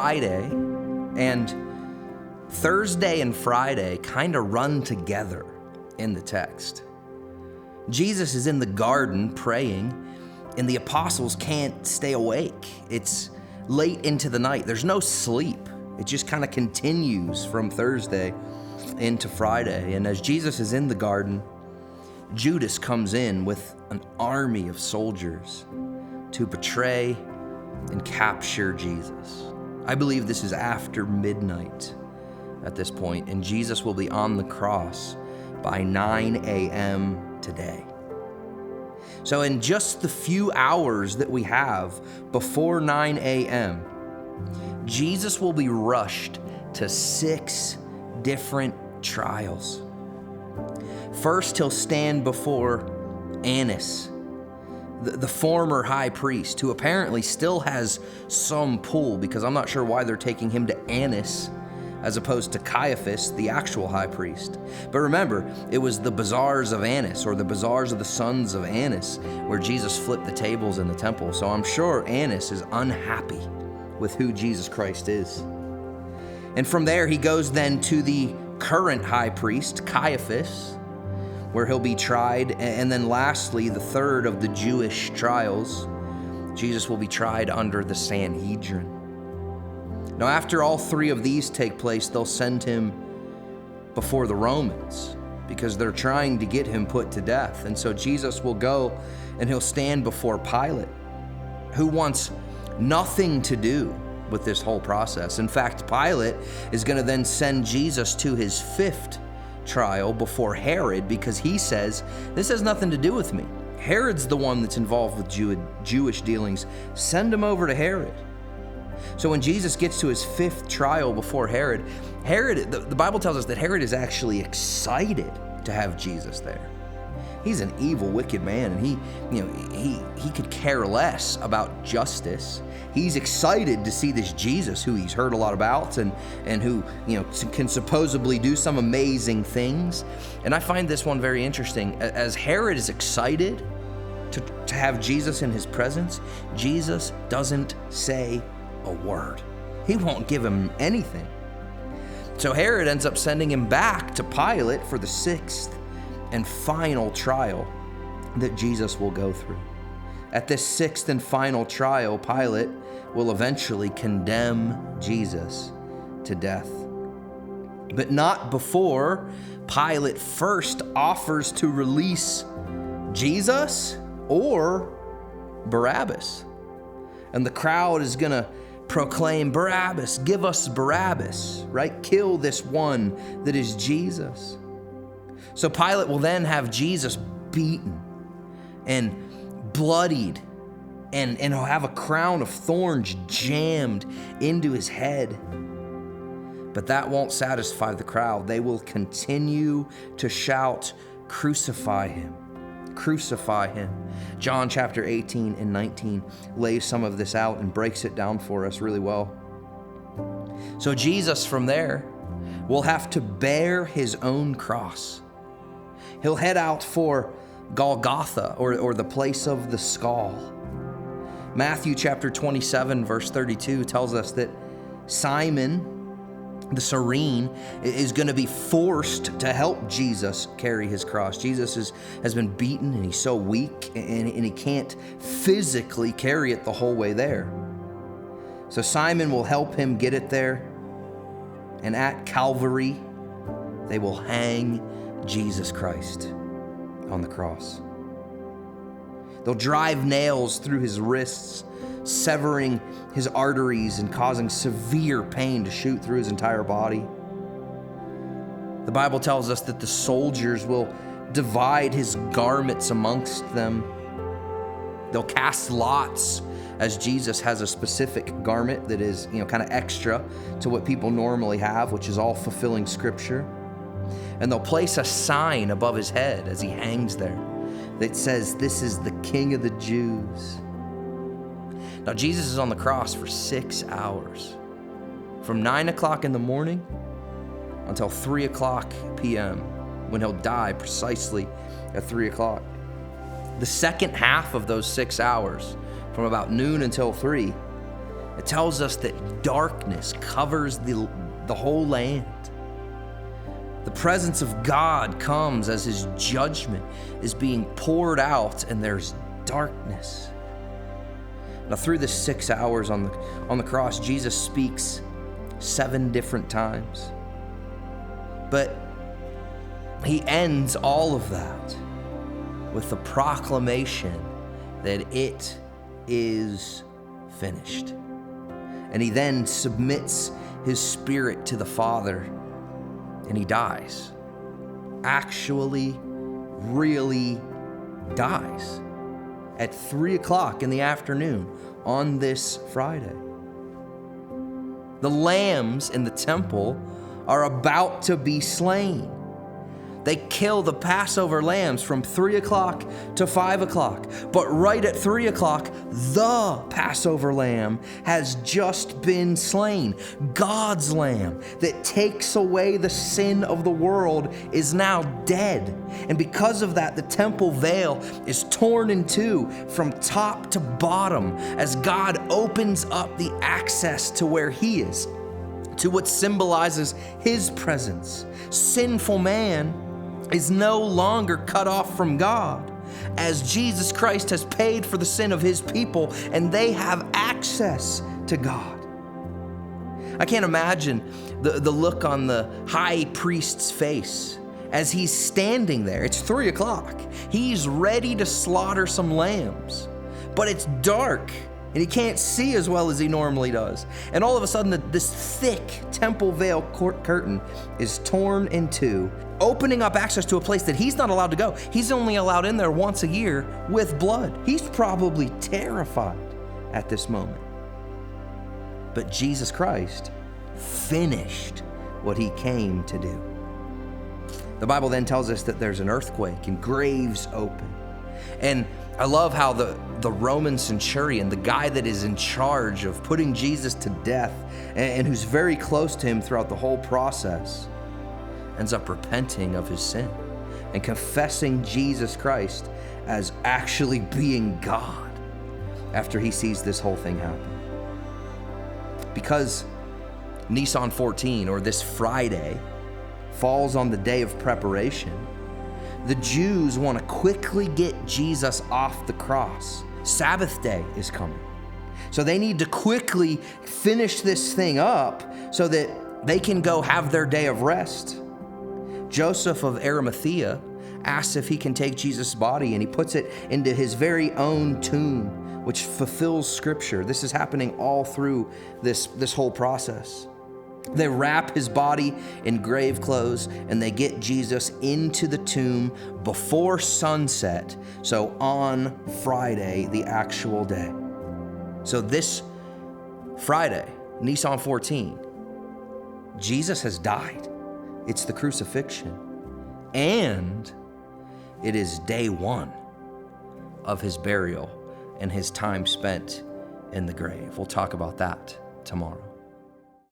Friday, and Thursday and Friday kind of run together in the text. Jesus is in the garden praying, and the apostles can't stay awake. It's late into the night. There's no sleep. It just kind of continues from Thursday into Friday. And as Jesus is in the garden, Judas comes in with an army of soldiers to betray and capture Jesus. I believe this is after midnight at this point, and Jesus will be on the cross by 9 a.m. today. So in just the few hours that we have before 9 a.m., Jesus will be rushed to 6 different trials. First, he'll stand before Annas, the former high priest, who apparently still has some pull, because I'm not sure why they're taking him to Annas as opposed to Caiaphas, the actual high priest. But remember, it was the bazaars of Annas, or the bazaars of the sons of Annas, where Jesus flipped the tables in the temple. So I'm sure Annas is unhappy with who Jesus Christ is. And from there, he goes then to the current high priest, Caiaphas, where he'll be tried. And then lastly, the third of the Jewish trials, Jesus will be tried under the Sanhedrin. Now, after all 3 of these take place, they'll send him before the Romans, because they're trying to get him put to death. And so Jesus will go and he'll stand before Pilate, who wants nothing to do with this whole process. In fact, Pilate is going to then send Jesus to his 5th trial before Herod, because he says, this has nothing to do with me. Herod's the one that's involved with Jewish dealings. Send him over to Herod. So when Jesus gets to his 5th trial before Herod, the Bible tells us that Herod is actually excited to have Jesus there. He's an evil, wicked man, and he could care less about justice. He's excited to see this Jesus, who he's heard a lot about, and who can supposedly do some amazing things. And I find this one very interesting. As Herod is excited to have Jesus in his presence, Jesus doesn't say a word. He won't give him anything. So Herod ends up sending him back to Pilate for the 6th and final trial that Jesus will go through. At this 6th and final trial, Pilate will eventually condemn Jesus to death. But not before Pilate first offers to release Jesus or Barabbas. And the crowd is going to proclaim, Barabbas, give us Barabbas, right? Kill this one that is Jesus. So Pilate will then have Jesus beaten and bloodied, and he'll have a crown of thorns jammed into his head. But that won't satisfy the crowd. They will continue to shout, crucify him. Crucify him. John chapter 18 and 19 lays some of this out and breaks it down for us really well. So Jesus from there will have to bear his own cross. He'll head out for Golgotha, or the place of the skull. Matthew chapter 27 verse 32 tells us that Simon the Cyrene is going to be forced to help Jesus carry his cross. Jesus has been beaten, and he's so weak, and he can't physically carry it the whole way there. So Simon will help him get it there, and at Calvary, they will hang Jesus Christ on the cross. They'll drive nails through his wrists, severing his arteries and causing severe pain to shoot through his entire body. The Bible tells us that the soldiers will divide his garments amongst them. They'll cast lots, as Jesus has a specific garment that is, kind of extra to what people normally have, which is all fulfilling Scripture. And they'll place a sign above his head as he hangs there that says, "This is the King of the Jews." Now, Jesus is on the cross for 6 hours, from 9 o'clock in the morning until 3 o'clock p.m., when he'll die precisely at 3 o'clock. The second half of those 6 hours, from about noon until 3, It tells us that darkness covers the whole land. The presence of God comes as his judgment is being poured out, and there's darkness. Now, through the 6 hours on the cross, Jesus speaks 7 different times. But he ends all of that with the proclamation that it is finished. And he then submits his spirit to the Father, and he dies. Actually, really dies at 3 o'clock in the afternoon on this Friday. The lambs in the temple are about to be slain. They kill the Passover lambs from 3 o'clock to 5 o'clock. But right at 3 o'clock, the Passover lamb has just been slain. God's lamb that takes away the sin of the world is now dead. And because of that, the temple veil is torn in two from top to bottom as God opens up the access to where he is, to what symbolizes his presence. Sinful man is no longer cut off from God, as Jesus Christ has paid for the sin of his people, and they have access to God. I can't imagine the look on the high priest's face as he's standing there. It's 3 o'clock. He's ready to slaughter some lambs, but it's dark, and he can't see as well as he normally does. And all of a sudden, this thick temple veil curtain is torn in two, opening up access to a place that he's not allowed to go. He's only allowed in there once a year with blood. He's probably terrified at this moment. But Jesus Christ finished what he came to do. The Bible then tells us that there's an earthquake and graves open. And I love how the Roman centurion, the guy that is in charge of putting Jesus to death and who's very close to him throughout the whole process, ends up repenting of his sin and confessing Jesus Christ as actually being God after he sees this whole thing happen. Because Nisan 14, or this Friday, falls on the day of preparation, the Jews want to quickly get Jesus off the cross. Sabbath day is coming. So they need to quickly finish this thing up so that they can go have their day of rest. Joseph of Arimathea asks if he can take Jesus' body, and he puts it into his very own tomb, which fulfills scripture. This is happening all through this whole process. They wrap his body in grave clothes, and they get Jesus into the tomb before sunset, so on Friday, the actual day. So this Friday, Nisan 14, Jesus has died. It's the crucifixion. And it is day 1 of his burial and his time spent in the grave. We'll talk about that tomorrow.